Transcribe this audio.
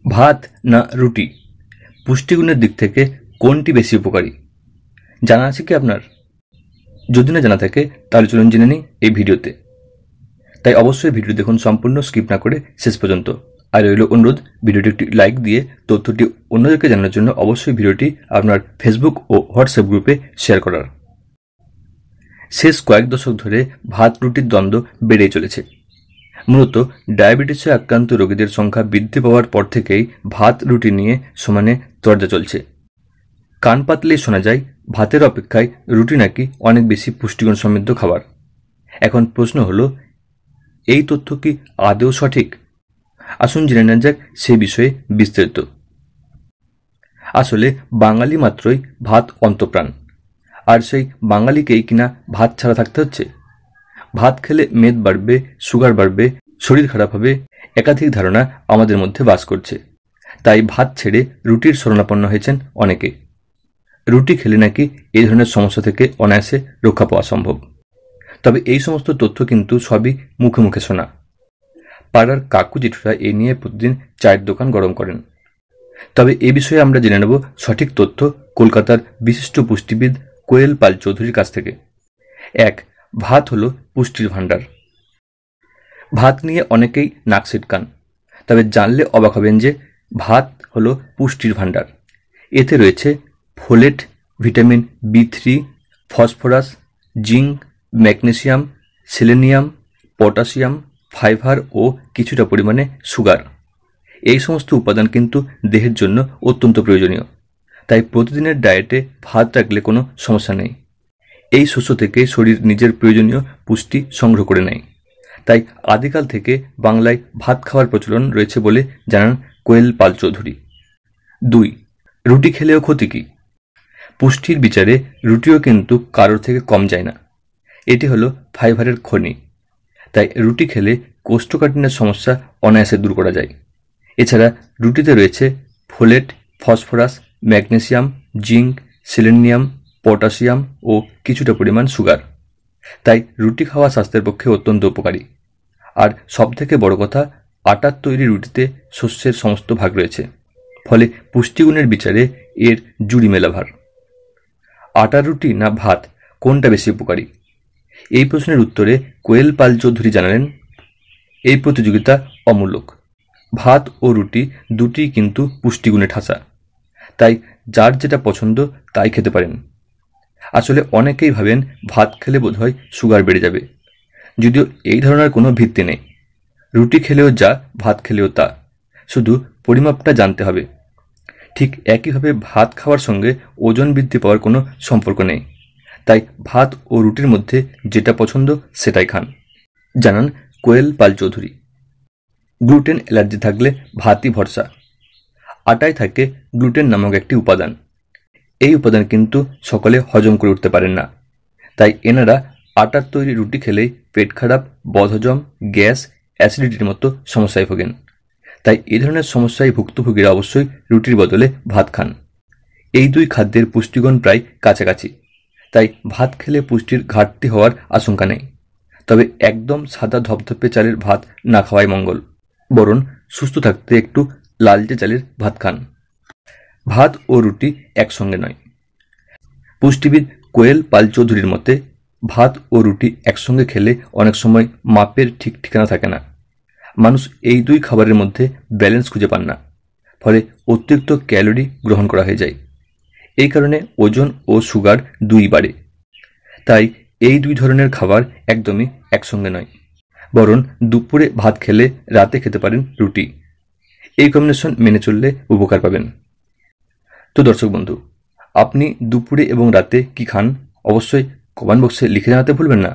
ভাত না রুটি, পুষ্টিগুণের দিক থেকে কোনটি বেশি উপকারী জানা আছে কি আপনার? যদি না জানা থাকে তাহলে চলুন জেনে নিই এই ভিডিওতে। তাই অবশ্যই ভিডিও দেখুন সম্পূর্ণ, স্কিপ না করে শেষ পর্যন্ত। আর রইল অনুরোধ, ভিডিওটি একটি লাইক দিয়ে তথ্যটি অন্যদেরকে জানানোর জন্য অবশ্যই ভিডিওটি আপনার ফেসবুক ও হোয়াটসঅ্যাপ গ্রুপে শেয়ার করার। শেষ কয়েক দশক ধরে ভাত রুটির দ্বন্দ্ব বেড়েই চলেছে। মূলত ডায়াবেটিসে আক্রান্ত রোগীদের সংখ্যা বৃদ্ধি পাওয়ার পর থেকেই ভাত রুটি নিয়ে সমানে চর্চা চলছে। কান পাতলেই শোনা যায় ভাতের অপেক্ষায় রুটি নাকি অনেক বেশি পুষ্টিগুণ সমৃদ্ধ খাবার। এখন প্রশ্ন হলো, এই তথ্য কি আদৌ সঠিক? আসুন জেনে নেওয়া যাক সে বিষয়ে বিস্তারিত। আসলে বাঙালি মাত্রই ভাত অন্তঃপ্রাণ, আর সেই বাঙালিকেই কিনা ভাত ছাড়া থাকতে হচ্ছে। ভাত খেলে মেদ বাড়বে, সুগার বাড়বে, শরীর খারাপ হবে, একাধিক ধারণা আমাদের মধ্যে বাস করছে। তাই ভাত ছেড়ে রুটির শরণাপন্ন হয়েছেন অনেকে। রুটি খেলে নাকি এই ধরনের সমস্যা থেকে অনায়াসে রক্ষা পাওয়া সম্ভব। তবে এই সমস্ত তথ্য কিন্তু সবই মুখে মুখে শোনা। পাড়ার কাকু জেঠুরা এই নিয়ে প্রতিদিন চায়ের দোকান গরম করেন। তবে এ বিষয়ে আমরা জেনে নেব সঠিক তথ্য কলকাতার বিশিষ্ট পুষ্টিবিদ কোয়েল পাল চৌধুরীর কাছ থেকে। 1. ভাত হলো পুষ্টির ভাণ্ডার। ভাত নিয়ে অনেকেই নাক সিটকান, তবে জানলে অবাক হবেন যে ভাত হলো পুষ্টির ভাণ্ডার। এতে রয়েছে folate, vitamin B3, phosphorus, zinc, magnesium, selenium, potassium, fibre ও কিছুটা পরিমাণে সুগার। এই সমস্ত উপাদান কিন্তু দেহের জন্য অত্যন্ত প্রয়োজনীয়। তাই প্রতিদিনের ডায়েটে ভাত রাখলে কোনো সমস্যা নেই। এই শস্য থেকে শরীর নিজের প্রয়োজনীয় পুষ্টি সংগ্রহ করে নেয়। তাই আদিকাল থেকে বাংলায় ভাত খাওয়ার প্রচলন রয়েছে বলে জানান কোয়েল পাল চৌধুরী। 2. রুটি খেলেও ক্ষতি কি? পুষ্টির বিচারে রুটিও কিন্তু কারোর থেকে কম যায় না। এটি হলো ফাইবারের খনি। তাই রুটি খেলে কোষ্ঠকাঠিন্যের সমস্যা অনায়াসে দূর করা যায়। এছাড়া রুটিতে রয়েছে folate, phosphorus, magnesium, zinc, selenium, potassium ও কিছুটা পরিমাণ সুগার। তাই রুটি খাওয়া স্বাস্থ্যের পক্ষে অত্যন্ত উপকারী। আর সবথেকে বড় কথা, আটার তৈরি রুটিতে শস্যের সমস্ত ভাগ রয়েছে, ফলে পুষ্টিগুণের বিচারে এর জুড়ি মেলা ভার। আটার রুটি না ভাত, কোনটা বেশি উপকারী? এই প্রশ্নের উত্তরে কোয়েল পাল চৌধুরী জানালেন, এই প্রতিযোগিতা অমূলক। ভাত ও রুটি দুটিই কিন্তু পুষ্টিগুণে ঠাসা। তাই যার যেটা পছন্দ তাই খেতে পারেন। আসলে অনেকেই ভাবেন ভাত খেলে বোধহয় সুগার বেড়ে যাবে, যদিও এই ধরনের কোনো ভিত্তি নেই। রুটি খেলেও যা, ভাত খেলেও তা, শুধু পরিমাপটা জানতে হবে। ঠিক একইভাবে ভাত খাওয়ার সঙ্গে ওজন বৃদ্ধি পাওয়ার কোনো সম্পর্ক নেই। তাই ভাত ও রুটির মধ্যে যেটা পছন্দ সেটাই খান, জানান কোয়েল পাল চৌধুরী। গ্লুটেন অ্যালার্জি থাকলে ভাতই ভরসা। আটায় থাকে গ্লুটেন নামক একটি উপাদান। এই উপাদান কিন্তু সকলে হজম করে উঠতে পারেন না। তাই এনারা আটার তৈরি রুটি খেলেই পেট খারাপ, বদহজম, গ্যাস, অ্যাসিডিটির মতো সমস্যায় ভোগেন। তাই এই ধরনের সমস্যায় ভুক্তভোগীরা অবশ্যই রুটির বদলে ভাত খান। এই দুই খাদ্যের পুষ্টিগুণ প্রায় কাছাকাছি, তাই ভাত খেলে পুষ্টির ঘাটতি হওয়ার আশঙ্কা নেই। তবে একদম সাদা ধপধপে চালের ভাত না খাওয়াই মঙ্গল। বরং সুস্থ থাকতে একটু লালচে চালের ভাত খান। ভাত ও রুটি একসঙ্গে নয়। পুষ্টিবিদ কোয়েল পাল চৌধুরীর মতে ভাত ও রুটি একসঙ্গে খেলে অনেক সময় মাপের ঠিক ঠিকানা থাকে না। মানুষ এই দুই খাবারের মধ্যে ব্যালেন্স খুঁজে পান না, ফলে অতিরিক্ত ক্যালোরি গ্রহণ করা হয়ে যায়। এই কারণে ওজন ও সুগার দুই বাড়ে। তাই এই দুই ধরনের খাবার একদমই একসঙ্গে নয়। বরং দুপুরে ভাত খেলে রাতে খেতে পারেন রুটি। এই কম্বিনেশন মেনে চললে উপকার পাবেন। তো দর্শক বন্ধু, আপনি দুপুরে এবং রাতে কি খান অবশ্যই কমেন্ট বক্সে লিখে জানাতে ভুলবেন না।